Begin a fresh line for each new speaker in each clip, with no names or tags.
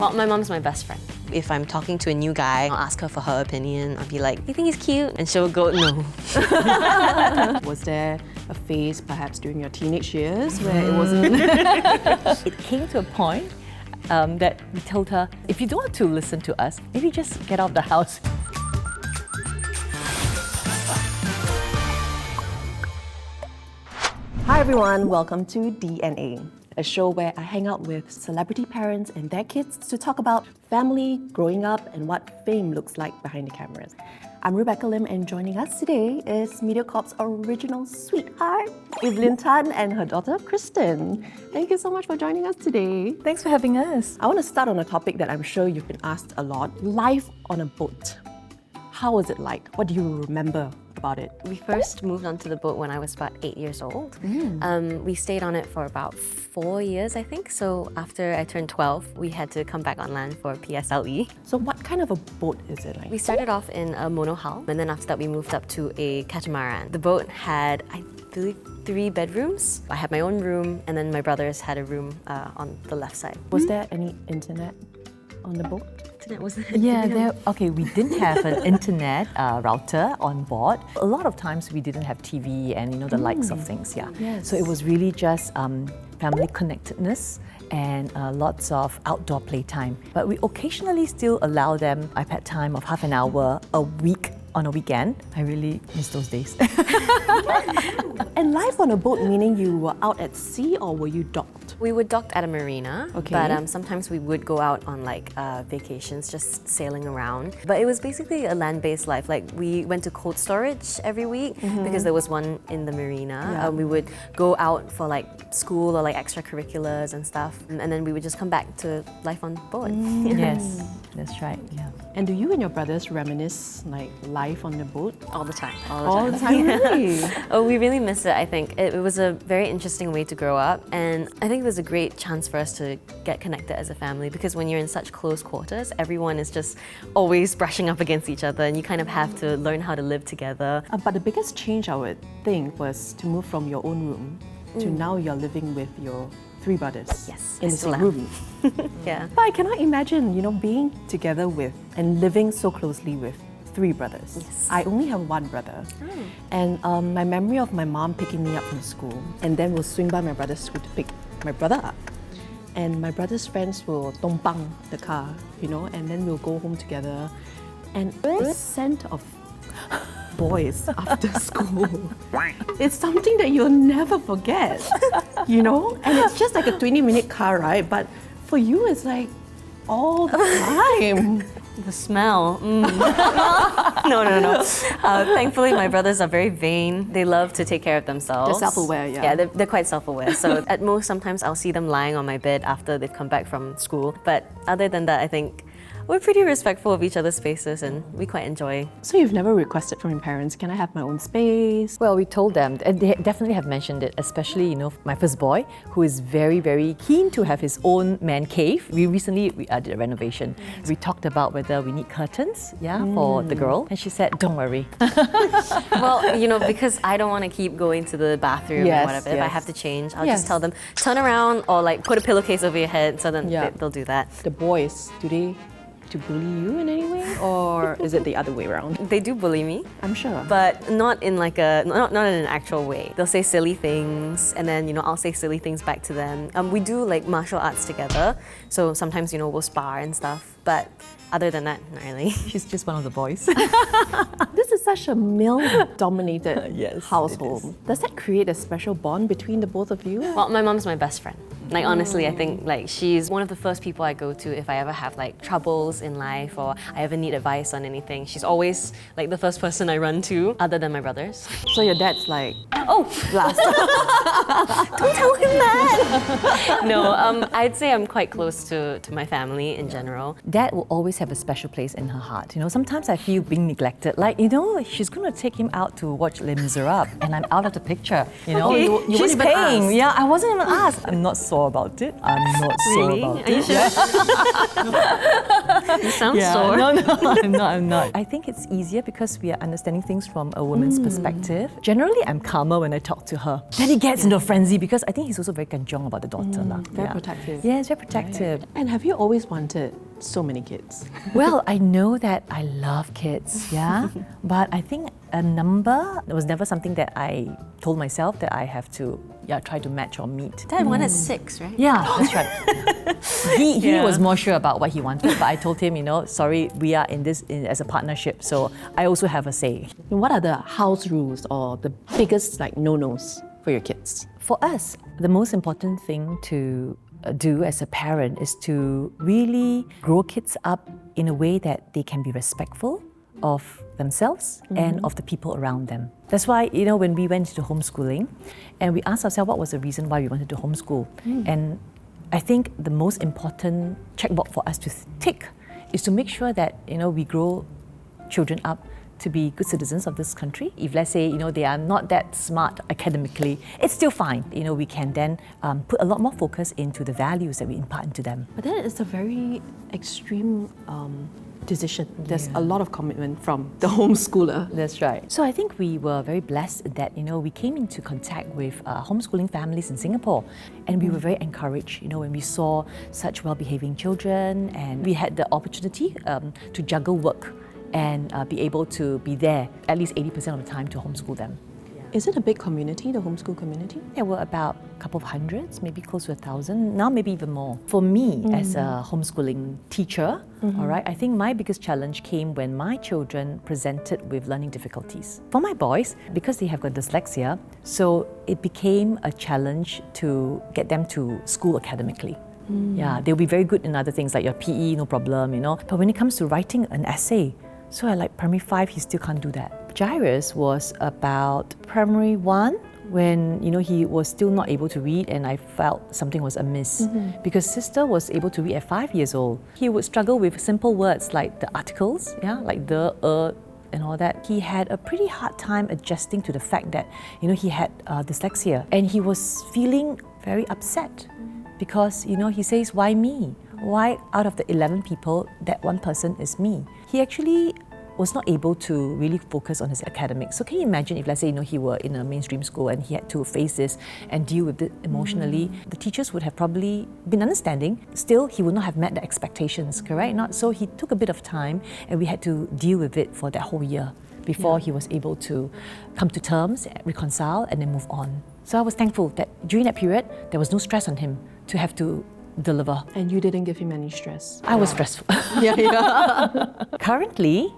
Well, my mom's my best friend. If I'm talking to a new guy, I'll ask her for her opinion. I'll be like, you think he's cute? And she'll go, no.
Was there a phase perhaps during your teenage years where it wasn't?
It came to a point that we told her, if you don't want to listen to us, maybe just get out of the house.
Hi everyone, welcome to DNA, a show where I hang out with celebrity parents and their kids to talk about family, growing up, and what fame looks like behind the cameras. I'm Rebecca Lim, and joining us today is MediaCorp's original sweetheart, Evelyn Tan, and her daughter, Kristen. Thank you so much for joining us today.
Thanks for having us.
I want to start on a topic that I'm sure you've been asked a lot, life on a boat. How was it like? What do you remember about it?
We first moved onto the boat when I was about 8 years old. We stayed on it for about 4 years, I think. So after I turned 12, we had to come back on land for PSLE.
So what kind of a boat is it like?
We started off in a monohull, and then after that we moved up to a catamaran. The boat had, I believe, 3 bedrooms. I had my own room, and then my brothers had a room on the left side.
Was there any internet on the boat?
Internet wasn't.
Yeah, we didn't have an internet router on board. A lot of times we didn't have TV and the likes of things, yeah.
Yes.
So it was really just family connectedness and lots of outdoor playtime. But we occasionally still allow them iPad time of half an hour a week on a weekend. I really miss those days.
And life on a boat, meaning you were out at sea or were you docked?
We were docked at a marina,
Okay.
but sometimes we would go out on vacations, just sailing around. But it was basically a land-based life. Like we went to cold storage every week because there was one in the marina.
Yeah.
We would go out for school or extracurriculars and stuff, and then we would just come back to life on board.
Yes, that's right, yeah.
And do you and your brothers reminisce life on the boat?
All the time.
All the time, really?
Oh, we really miss it, I think. It was a very interesting way to grow up, and I think it was a great chance for us to get connected as a family, because when you're in such close quarters, everyone is just always brushing up against each other, and you kind of have to learn how to live together.
But the biggest change, I would think, was to move from your own room to now you're living with your 3 brothers.
Yes,
in
I
the
still
same
am.
room.
Yeah.
But I cannot imagine, being together with and living so closely with 3 brothers.
Yes.
I only have 1 brother. And my memory of my mom picking me up from school, and then we'll swing by my brother's school to pick my brother up. And my brother's friends will tompang the car, and then we'll go home together. And the scent of boys after school, it's something that you'll never forget, And it's just like a 20-minute car ride, but for you it's like all the time.
The smell. No. Thankfully, my brothers are very vain. They love to take care of themselves.
They're self-aware, yeah.
Yeah, they're quite self-aware. So at most, sometimes I'll see them lying on my bed after they've come back from school. But other than that, I think we're pretty respectful of each other's spaces, and we quite enjoy.
So you've never requested from your parents, can I have my own space?
Well, we told them, and they definitely have mentioned it, especially, my first boy, who is very, very keen to have his own man cave. We recently did a renovation. We talked about whether we need curtains, for the girl, and she said, don't worry.
Well, because I don't want to keep going to the bathroom
Yes,
or whatever. If I
yes.
have to change, I'll
Yes.
just tell them, turn around or put a pillowcase over your head, so then they'll do that.
The boys, do they to bully you in any way, or is it the other way around?
They do bully me.
I'm sure.
But not in not in an actual way. They'll say silly things, and then I'll say silly things back to them. We do martial arts together, so sometimes we'll spar and stuff. But other than that, not really.
She's just one of the boys.
This is such a male-dominated
Yes,
household.
it is.
Does that create a special bond between the both of you?
Well, my mom's my best friend. Honestly, I think she's one of the first people I go to if I ever have troubles in life or I ever need advice on anything. She's always the first person I run to, other than my brothers.
So your dad's like,
Oh,
last.
don't tell him that! No, I'd say I'm quite close to my family in general.
Dad will always have a special place in her heart. Sometimes I feel being neglected. She's going to take him out to watch Les Miserables, and I'm out of the picture.
Okay.
You weren't
She's
even
paying.
asked.
Yeah, I wasn't even asked. I'm not sore about it. I'm not
Really?
sore about
Are you
it.
sure? You sound sore.
No, I'm not. I think it's easier because we are understanding things from a woman's perspective. Generally, I'm calmer when I talk to her. Then he gets into a frenzy because I think he's also very kanjong about the daughter.
Very protective.
Yeah, he's very protective.
And have you always wanted so many kids?
Well, I know that I love kids, yeah, but I think a number was never something that I told myself that I have to try to match or meet.
Dad wanted 6, right?
Yeah, that's right. He was more sure about what he wanted, but I told him, sorry, we are in this as a partnership, so I also have a say.
What are the house rules or the biggest no-nos for your kids?
For us, the most important thing to do as a parent is to really grow kids up in a way that they can be respectful of themselves and of the people around them. That's why, when we went to homeschooling and we asked ourselves what was the reason why we wanted to homeschool. And I think the most important checkbox for us to tick is to make sure that, we grow children up to be good citizens of this country. If let's say, they are not that smart academically, it's still fine. We can then put a lot more focus into the values that we impart into them.
But then it's a very extreme decision. There's a lot of commitment from the homeschooler.
That's right. So I think we were very blessed that, we came into contact with homeschooling families in Singapore, and we were very encouraged, when we saw such well-behaving children, and we had the opportunity to juggle work and be able to be there at least 80% of the time to homeschool them.
Is it a big community, the homeschool community?
There were about a couple of hundreds, maybe close to 1,000, now maybe even more. For me, as a homeschooling teacher, all right, I think my biggest challenge came when my children presented with learning difficulties. For my boys, because they have got dyslexia, so it became a challenge to get them to school academically. Yeah, they'll be very good in other things like your PE, no problem, But when it comes to writing an essay, so at like primary 5, he still can't do that. Jairus was about primary 1 when he was still not able to read, and I felt something was amiss because sister was able to read at 5 years old. He would struggle with simple words like the articles, like the, and all that. He had a pretty hard time adjusting to the fact that he had dyslexia, and he was feeling very upset because he says, why me? Why out of the 11 people, that one person is me? He actually was not able to really focus on his academics. So can you imagine if, let's say, he were in a mainstream school and he had to face this and deal with it emotionally, the teachers would have probably been understanding. Still, he would not have met the expectations, correct? So he took a bit of time, and we had to deal with it for that whole year before he was able to come to terms, reconcile, and then move on. So I was thankful that during that period, there was no stress on him to have to deliver.
And you didn't give him any stress?
I was stressful.
Yeah.
Currently,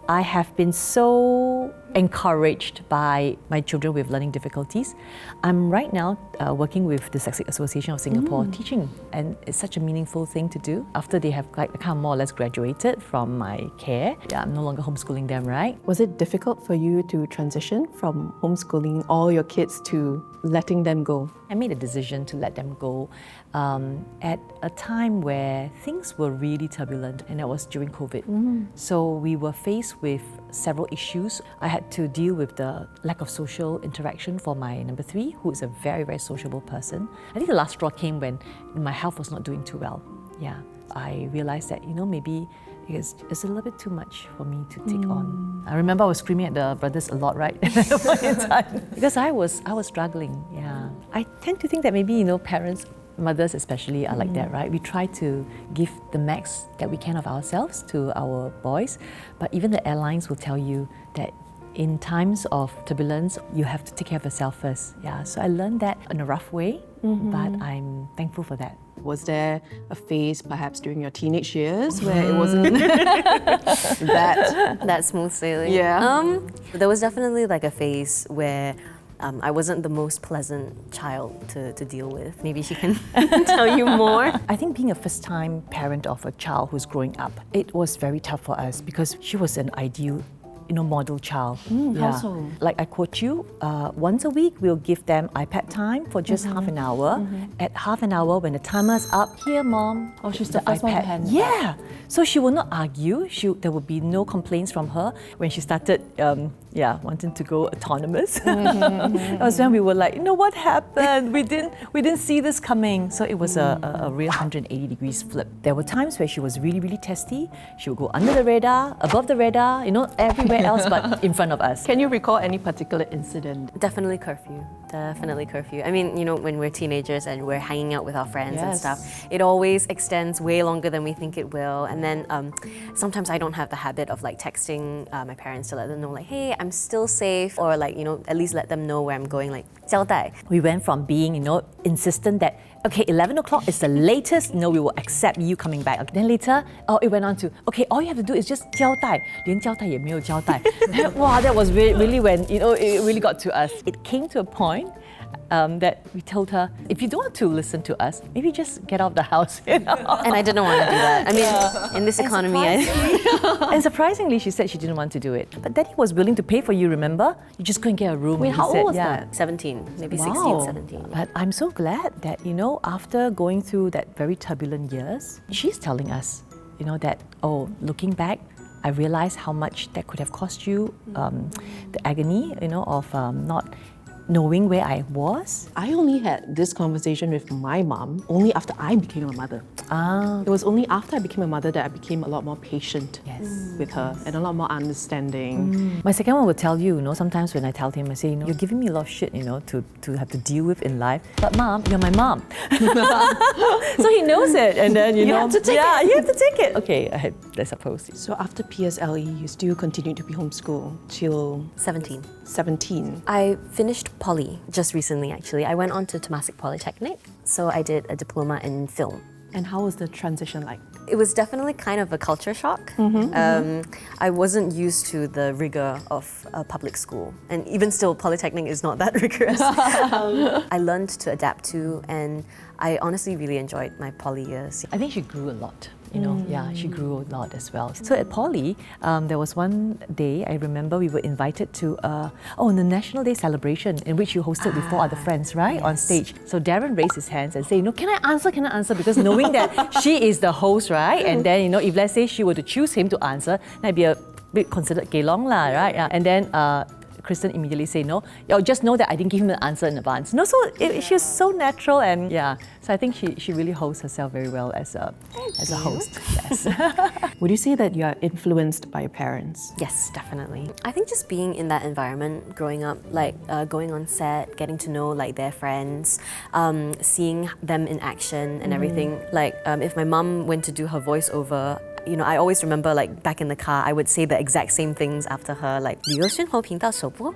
I have been so encouraged by my children with learning difficulties. I'm right now working with the Dyslexic Association of Singapore teaching, and it's such a meaningful thing to do. After they have kind of more or less graduated from my care, I'm no longer homeschooling them, right?
Was it difficult for you to transition from homeschooling all your kids to letting them go?
I made a decision to let them go at a time where things were really turbulent, and that was during COVID. So we were faced with several issues. I had to deal with the lack of social interaction for my number 3, who is a very, very sociable person. I think the last straw came when my health was not doing too well. Yeah, I realized that, maybe it's a little bit too much for me to take on. I remember I was screaming at the brothers a lot, right? At that point in time. Because I was struggling, yeah. I tend to think that maybe, parents, mothers especially, are like that, right? We try to give the max that we can of ourselves to our boys, but even the airlines will tell you that in times of turbulence, you have to take care of yourself first. Yeah, so I learned that in a rough way, but I'm thankful for that.
Was there a phase perhaps during your teenage years where it wasn't that
smooth sailing?
Yeah.
There was definitely like a phase where I wasn't the most pleasant child to deal with. Maybe she can tell you more.
I think being a first-time parent of a child who's growing up, it was very tough for us because she was an ideal model child.
How so?
Like I quote you, once a week we'll give them iPad time for just half an hour. At half an hour, when the timer's up, here mom,
she's the first one to hand.
Yeah. So she will not argue. There will be no complaints from her when she started wanting to go autonomous. That was when we were like, what happened? We didn't see this coming. So it was a real 180 degrees flip. There were times where she was really, really testy. She would go under the radar, above the radar, everywhere else but in front of us.
Can you recall any particular incident?
Definitely curfew. Definitely curfew. I mean, when we're teenagers and we're hanging out with our friends and stuff, it always extends way longer than we think it will. And then sometimes I don't have the habit of like texting my parents to let them know like, hey, I'm still safe, or like, at least let them know where I'm going, like 交代.
We went from being, insistent that, okay, 11 o'clock is the latest, we will accept you coming back. Okay, then later, it went on to, okay, all you have to do is just 交代, 连交代也没有交代. Wow, that was really when, it really got to us. It came to a point that we told her, if you don't want to listen to us, maybe just get out of the house.
And I didn't want to do that. I mean, in this economy,
and surprisingly, she said she didn't want to do it. But Daddy was willing to pay for you, remember? You just go and get a room.
Wait, how old was that?
17, maybe
Wow.
16, 17.
But I'm so glad that, after going through that very turbulent years, she's telling us, that, looking back, I realized how much that could have cost you, the agony, of not knowing where I was.
I only had this conversation with my mom only after I became a mother. It was only after I became a mother that I became a lot more patient with her and a lot more understanding.
My second one will tell you, sometimes when I tell him, I say, you're giving me a lot of shit, to have to deal with in life. But Mom, you're my mom. So he knows it, and then you have to take it. You have to take it. Okay, I suppose.
So after PSLE, you still continued to be homeschooled till 17.
I finished poly just recently, actually. I went on to Temasek Polytechnic, so I did a diploma in film.
And how was the transition like?
It was definitely kind of a culture shock. I wasn't used to the rigor of a public school, and even still, Polytechnic is not that rigorous. I learned to adapt to, and I honestly really enjoyed my poly years.
I think she grew a lot. She grew a lot as well. So at Poly, there was one day, I remember we were invited to the National Day celebration in which you hosted with 4 other friends, right? On stage. So Darren raised his hands and said, can I answer? Because knowing that she is the host, right? And then, if let's say she were to choose him to answer, that'd be a bit considered gelong lah, right? Yeah. And then Kristen immediately said, no, just know that I didn't give him an answer in advance. She was so natural, and so I think she really holds herself very well as a host. Yes.
Would you say that you are influenced by your parents?
Yes, definitely. I think just being in that environment, growing up, like going on set, getting to know like their friends, seeing them in action and everything. Like if my mom went to do her voiceover, I always remember like back in the car, I would say the exact same things after her, like 旅游生活频道首播.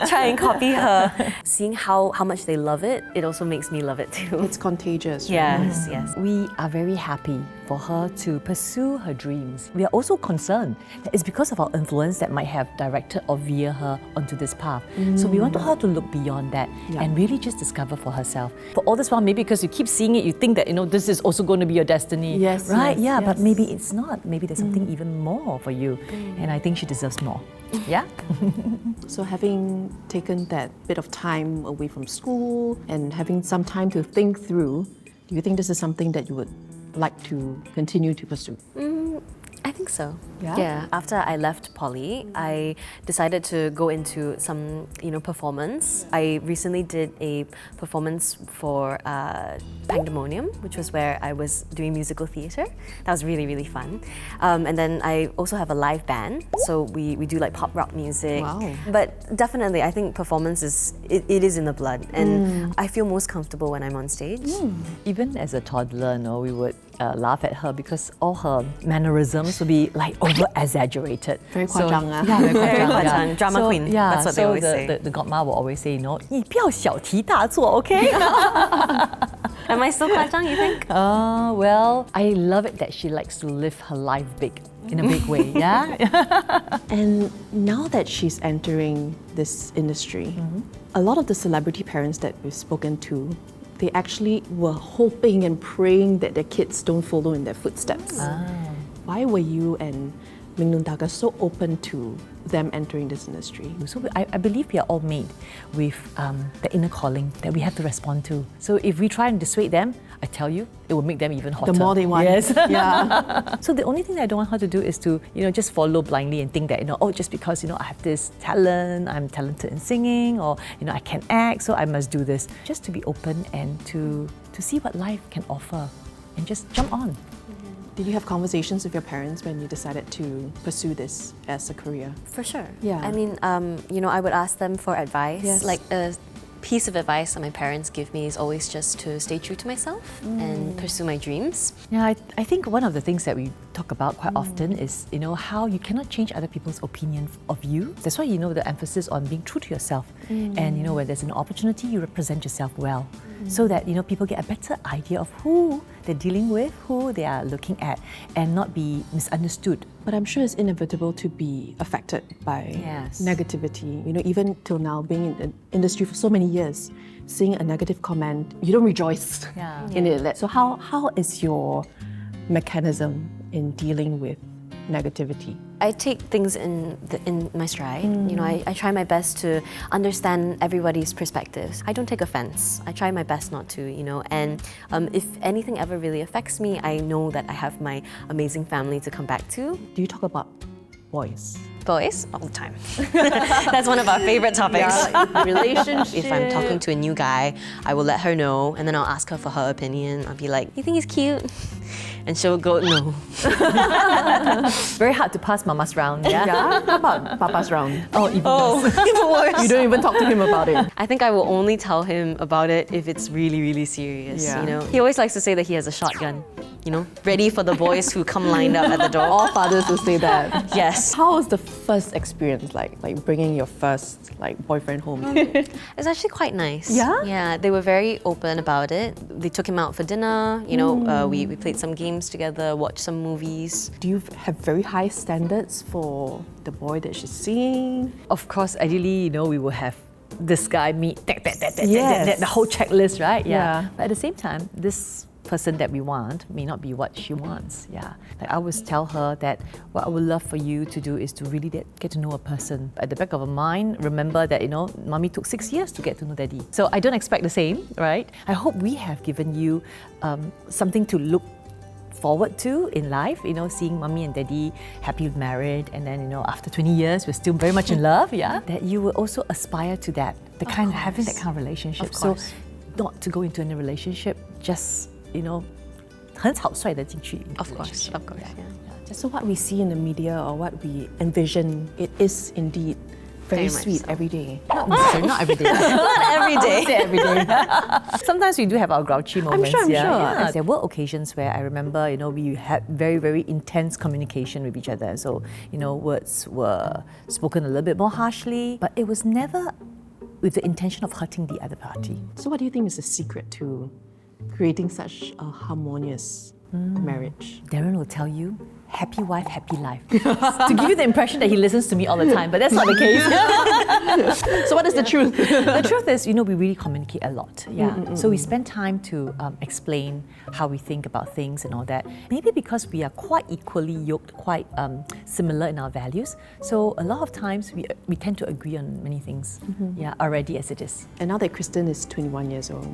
Try and copy her. Seeing how much they love it, it also makes me love it too.
It's contagious. Right?
Yes.
We are very happy for her to pursue her dreams. We are also concerned that it's because of our influence that might have directed or veered her onto this path. So we want her to look beyond that and really just discover for herself. For all this while, maybe because you keep seeing it, you think that this is also going to be your destiny.
Yes.
Right? Yes. But maybe it's not. Maybe there's something even more for you. And I think she deserves more. Yeah?
So having taken that bit of time away from school and having some time to think through, do you think this is something that you would like to continue to pursue?
I think so.
Yeah?
After I left Poly, I decided to go into some, performance. I recently did a performance for Pandemonium, which was where I was doing musical theatre. That was really, really fun. And then I also have a live band, so we do like pop rock music.
Wow.
But definitely, I think performance it is in the blood, and I feel most comfortable when I'm on stage.
Even as a toddler, we would laugh at her because all her mannerisms would be like over-exaggerated.
Very 夸张啊.
Very 夸张,
Drama
so,
queen. That's what they always say.
The godma will always say, 你不要小题大做, okay?
Am I still 夸张, you think?
Well, I love it that she likes to live her life big, in a big way, yeah?
And now that she's entering this industry, a lot of the celebrity parents that we've spoken to, they actually were hoping and praying that their kids don't follow in their footsteps. Why were you and Mingnun Daga so open to them entering this industry?
So I believe we are all made with the inner calling that we have to respond to. So if we try and dissuade them, I tell you, it will make them even hotter.
The more they want.
Yes.
Yeah.
So the only thing that I don't want her to do is to, just follow blindly and think that, just because, I have this talent, I'm talented in singing, or, I can act, so I must do this. Just to be open and to see what life can offer and just jump on.
Did you have conversations with your parents when you decided to pursue this as a career?
For sure.
Yeah.
I mean, I would ask them for advice.
Yes.
Like a piece of advice that my parents give me is always just to stay true to myself and pursue my dreams.
Yeah, I think one of the things that we talk about quite often is, how you cannot change other people's opinion of you. That's why, the emphasis on being true to yourself. And, when there's an opportunity, you represent yourself well. So that, people get a better idea of who they're dealing with, who they are looking at, and not be misunderstood.
But I'm sure it's inevitable to be affected by
Yes.
negativity. Even till now, being in the industry for so many years, seeing a negative comment, you don't rejoice in it. So how is your mechanism in dealing with negativity?
I take things in my stride. I try my best to understand everybody's perspectives. I don't take offense. I try my best not to, and if anything ever really affects me, I know that I have my amazing family to come back to.
Do you talk about boys?
Boys, all the time. That's one of our favorite topics.
Relationship.
If I'm talking to a new guy, I will let her know, and then I'll ask her for her opinion. I'll be like, "You think he's cute?" And she'll go, "No."
Very hard to pass mama's round, yeah?
Yeah? How about Papa's round?
Oh, even worse.
Even worse.
You don't even talk to him about it.
I think I will only tell him about it if it's really, really serious.
Yeah.
He always likes to say that he has a shotgun. Ready for the boys who come lined up at the door.
All fathers will say that.
Yes.
How was the first experience like bringing your first boyfriend home?
It's actually quite nice.
Yeah?
Yeah, they were very open about it. They took him out for dinner. We played some games together, watched some movies.
Do you have very high standards for the boy that she's seeing?
Of course, ideally, we will have this guy meet
Yes.
the whole checklist, right?
Yeah.
But at the same time, this person that we want may not be what she wants. Yeah. I always tell her that what I would love for you to do is to really get to know a person. At the back of her mind, remember that, mommy took 6 years to get to know daddy. So I don't expect the same, right? I hope we have given you something to look forward to in life, seeing mommy and daddy happily married, and then, after 20 years, we're still very much in love, yeah? That you will also aspire to that, having that kind of relationship.
Of
So
course.
not to go into any relationship, just, 很草率地进去 into
Of course,
relationship.
of course, yeah.
So what we see in the media or what we envision, it is indeed very
Very much
sweet
so.
every day.
Not every day.
Not every day.
Every day. Sometimes we do have our grouchy moments.
sure, I'm
yeah.
sure.
Yeah. There were occasions where I remember, we had very, very intense communication with each other. So, words were spoken a little bit more harshly, but it was never with the intention of hurting the other party.
So what do you think is the secret to creating such a harmonious marriage?
Darren will tell you, happy wife, happy life. To give you the impression that he listens to me all the time, but that's not the case.
So what is the truth?
The truth is, we really communicate a lot. Yeah. So we spend time to explain how we think about things and all that. Maybe because we are quite equally yoked, quite similar in our values. So a lot of times we tend to agree on many things. Yeah, already as it is.
And now that Kristen is 21 years old,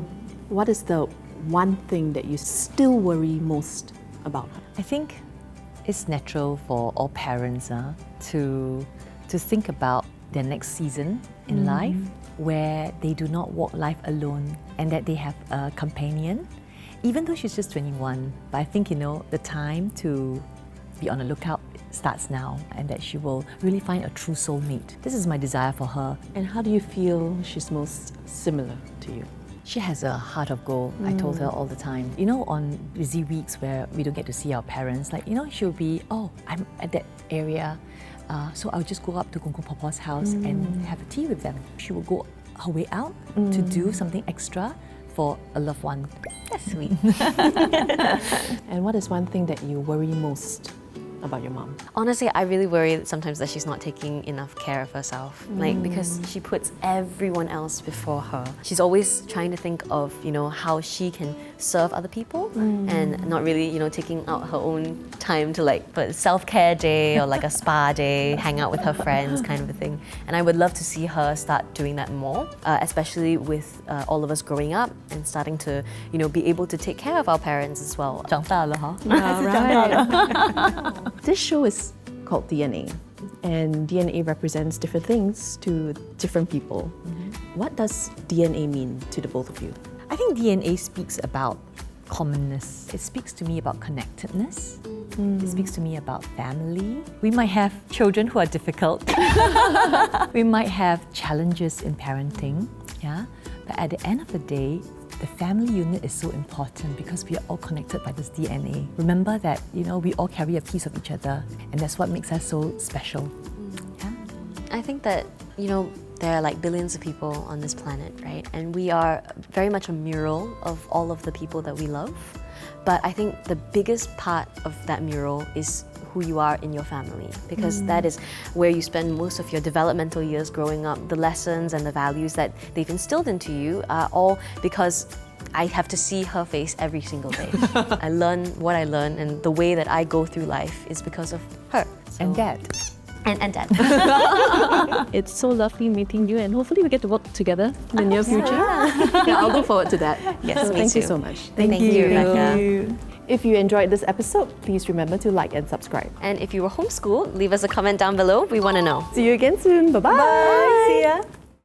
what is the one thing that you still worry most about her?
I think it's natural for all parents to think about their next season in life where they do not walk life alone and that they have a companion, even though she's just 21. But I think, the time to be on the lookout starts now, and that she will really find a true soulmate. This is my desire for her.
And how do you feel she's most similar to you?
She has a heart of gold, I told her all the time. On busy weeks where we don't get to see our parents, she'll be, "Oh, I'm at that area, so I'll just go up to Kung Kung Papa's house and have a tea with them." She will go her way out to do something extra for a loved one. That's sweet.
And what is one thing that you worry most about your mom?
Honestly, I really worry sometimes that she's not taking enough care of herself, like because she puts everyone else before her. She's always trying to think of, how she can serve other people and not really, taking out her own time to like put self-care day or like a spa day, hang out with her friends kind of a thing. And I would love to see her start doing that more, especially with all of us growing up and starting to, be able to take care of our parents as well.
长大了哈。
This show is called DNA, and DNA represents different things to different people. What does DNA mean to the both of you?
I think DNA speaks about commonness. It speaks to me about connectedness. It speaks to me about family. We might have children who are difficult. We might have challenges in parenting, yeah? But at the end of the day, the family unit is so important because we are all connected by this DNA. Remember that, we all carry a piece of each other, and that's what makes us so special. Yeah?
I think that, there are like billions of people on this planet, right? And we are very much a mural of all of the people that we love. But I think the biggest part of that mural is who you are in your family, because that is where you spend most of your developmental years growing up. The lessons and the values that they've instilled into you are all because I have to see her face every single day. I learn what I learn, and the way that I go through life is because of her.
And Dad.
And Dad.
It's so lovely meeting you, and hopefully we get to work together in the near future. Yeah, I'll look forward to that.
Yes,
so
me
thank you
too.
so much.
Thank you, Rebecca.
If you enjoyed this episode, please remember to like and subscribe.
And if you were homeschooled, leave us a comment down below. We want to know.
See you again soon. Bye-bye.
Bye. See ya.